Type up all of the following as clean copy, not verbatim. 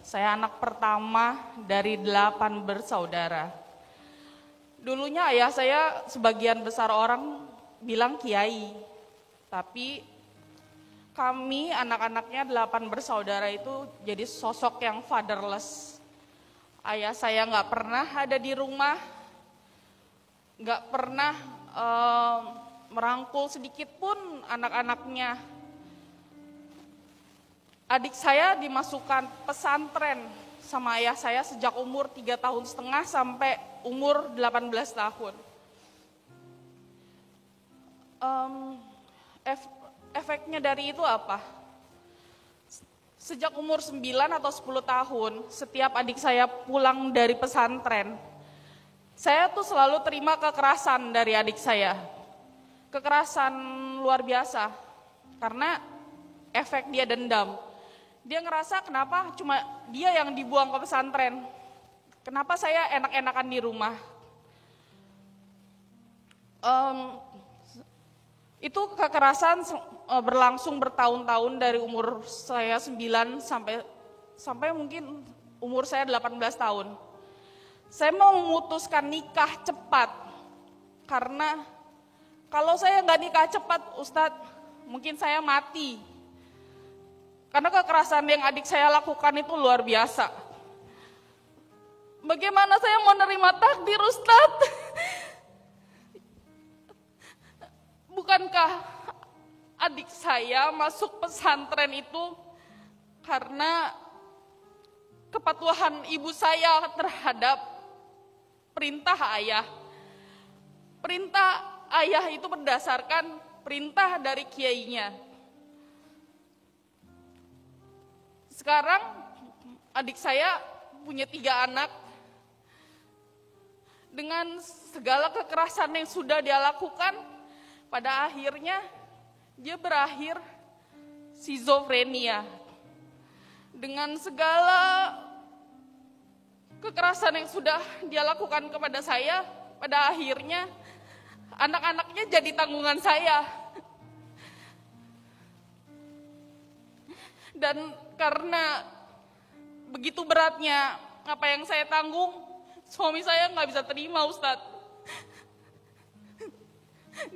Saya anak pertama dari 8 bersaudara. Dulunya ayah saya sebagian besar orang bilang kiai. Tapi kami anak-anaknya 8 bersaudara itu jadi sosok yang fatherless. Ayah saya nggak pernah ada di rumah, nggak pernah merangkul sedikit pun anak-anaknya. Adik saya dimasukkan pesantren sama ayah saya sejak umur 3,5 tahun sampai umur 18 tahun. Efeknya dari itu apa? Sejak umur 9 atau 10 tahun, setiap adik saya pulang dari pesantren, saya tuh selalu terima kekerasan dari adik saya. Kekerasan luar biasa, karena efek dia dendam. Dia ngerasa kenapa cuma dia yang dibuang ke pesantren, kenapa saya enak-enakan di rumah. Itu kekerasan berlangsung bertahun-tahun dari umur saya 9 sampai mungkin umur saya 18 tahun. Saya mau memutuskan nikah cepat, karena kalau saya nggak nikah cepat, Ustadz, mungkin saya mati. Karena kekerasan yang adik saya lakukan itu luar biasa. Bagaimana saya mau nerima takdir, Ustadz? Bukankah adik saya masuk pesantren itu karena kepatuhan ibu saya terhadap perintah ayah? Perintah ayah itu berdasarkan perintah dari kiainya. Sekarang adik saya punya 3 anak. Dengan segala kekerasan yang sudah dia lakukan, pada akhirnya dia berakhir skizofrenia. Dengan segala kekerasan yang sudah dia lakukan kepada saya, pada akhirnya anak-anaknya jadi tanggungan saya. Dan karena begitu beratnya apa yang saya tanggung, suami saya nggak bisa terima, Ustadz.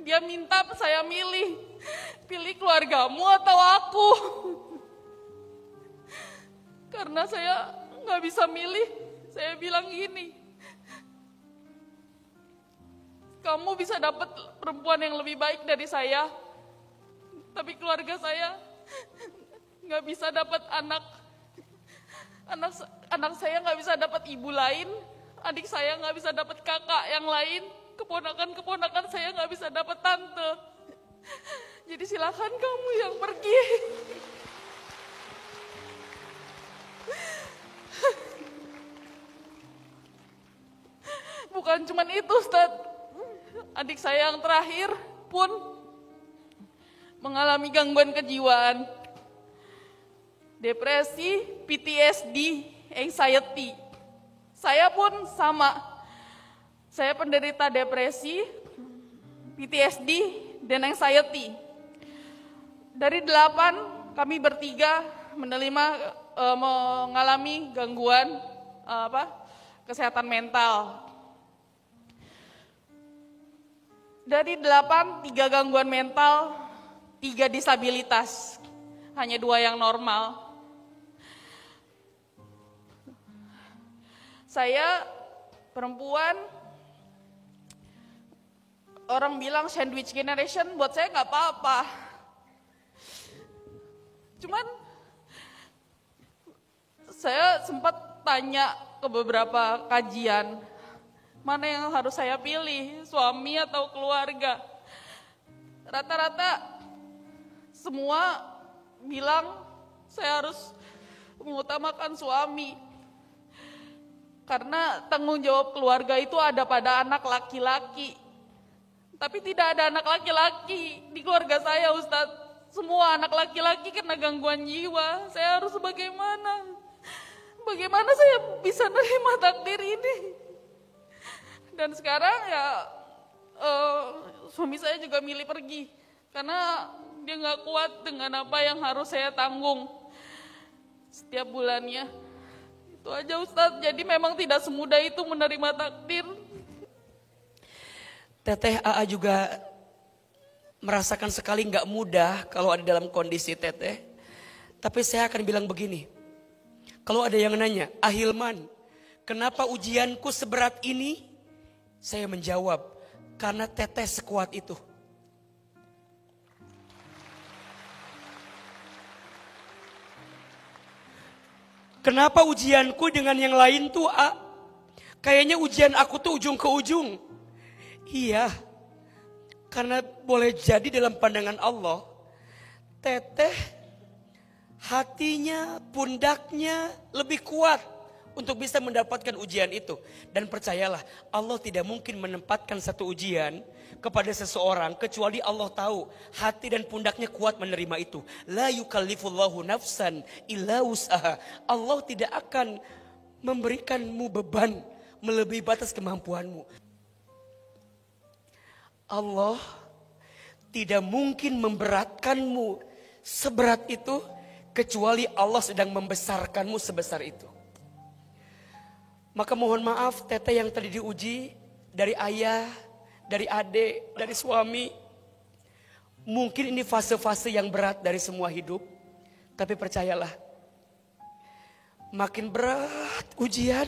Dia minta saya pilih keluargamu atau aku. Karena saya nggak bisa milih, saya bilang gini, kamu bisa dapat perempuan yang lebih baik dari saya, tapi keluarga saya nggak bisa dapat anak saya nggak bisa dapat ibu lain, adik saya nggak bisa dapat kakak yang lain, keponakan saya nggak bisa dapat tante. Jadi silakan kamu yang pergi. Bukan cuma itu, Ustadz. Adik saya yang terakhir pun mengalami gangguan kejiwaan. Depresi, PTSD, anxiety. Saya pun sama. Saya penderita depresi, PTSD, dan anxiety. Dari 8, kami bertiga mengalami gangguan kesehatan mental. Dari 8, 3 gangguan mental, 3 disabilitas. Hanya 2 yang normal. Saya perempuan, orang bilang sandwich generation, buat saya nggak apa-apa. Cuman saya sempat tanya ke beberapa kajian, mana yang harus saya pilih, suami atau keluarga. Rata-rata semua bilang saya harus mengutamakan suami. Karena tanggung jawab keluarga itu ada pada anak laki-laki. Tapi tidak ada anak laki-laki di keluarga saya, Ustadz. Semua anak laki-laki kena gangguan jiwa. Saya harus bagaimana? Bagaimana saya bisa nerima takdir ini? Dan sekarang ya suami saya juga milih pergi. Karena dia gak kuat dengan apa yang harus saya tanggung setiap bulannya. Itu aja Ustadz, jadi memang tidak semudah itu menerima takdir. Teteh AA juga merasakan sekali nggak mudah kalau ada dalam kondisi teteh. Tapi saya akan bilang begini, kalau ada yang nanya, Ahilman, kenapa ujianku seberat ini? Saya menjawab, karena teteh sekuat itu. Kenapa ujianku dengan yang lain tuh kayaknya ujian aku tuh ujung ke ujung. Iya, karena boleh jadi dalam pandangan Allah, teteh hatinya, pundaknya lebih kuat untuk bisa mendapatkan ujian itu. Dan percayalah, Allah tidak mungkin menempatkan satu ujian kepada seseorang kecuali Allah tahu hati dan pundaknya kuat menerima itu. La yukallifullahu nafsan illa wus'aha. Allah tidak akan memberikanmu beban melebihi batas kemampuanmu. Allah tidak mungkin memberatkanmu seberat itu kecuali Allah sedang membesarkanmu sebesar itu. Maka mohon maaf teteh yang tadi diuji dari ayah, dari adik, dari suami. Mungkin ini fase-fase yang berat dari semua hidup. Tapi percayalah, makin berat ujian,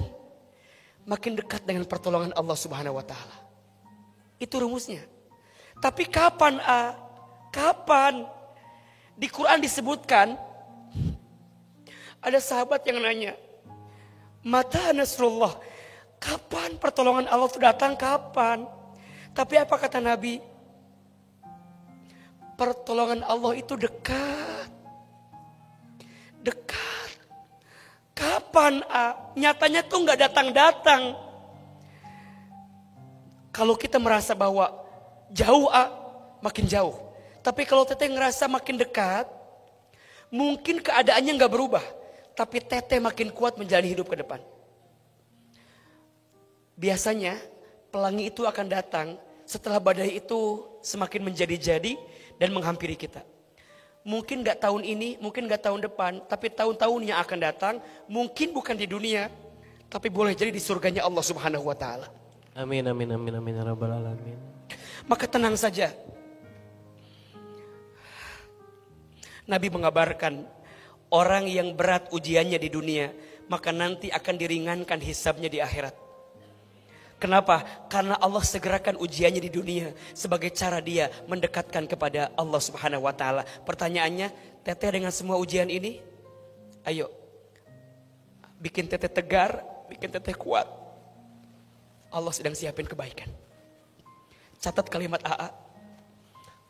makin dekat dengan pertolongan Allah Subhanahu wa Ta'ala. Itu rumusnya. Tapi kapan Kapan? Di Quran disebutkan, ada sahabat yang nanya, mata nasrullah, kapan pertolongan Allah itu datang, kapan? Tapi apa kata Nabi? Pertolongan Allah itu dekat. Dekat. Kapan? Nyatanya tuh gak datang-datang. Kalau kita merasa bahwa jauh, makin jauh. Tapi kalau teteh ngerasa makin dekat, mungkin keadaannya gak berubah. Tapi teteh makin kuat menjalani hidup ke depan. Biasanya pelangi itu akan datang setelah badai itu semakin menjadi-jadi dan menghampiri kita. Mungkin gak tahun ini, mungkin gak tahun depan, tapi tahun-tahun yang akan datang, mungkin bukan di dunia, tapi boleh jadi di surganya Allah Subhanahu wa Ta'ala. Amin, amin, amin, amin, ya rabbal alamin. Maka tenang saja. Nabi mengabarkan, orang yang berat ujiannya di dunia, maka nanti akan diringankan hisabnya di akhirat. Kenapa? Karena Allah segerakan ujiannya di dunia sebagai cara dia mendekatkan kepada Allah Subhanahu wa Ta'ala. Pertanyaannya, teteh dengan semua ujian ini, ayo bikin teteh tegar, bikin teteh kuat. Allah sedang siapin kebaikan. Catat kalimat AA.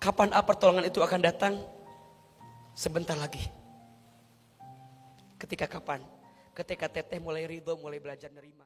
Kapan pertolongan itu akan datang? Sebentar lagi. Ketika kapan? Ketika teteh mulai ridho, mulai belajar nerima.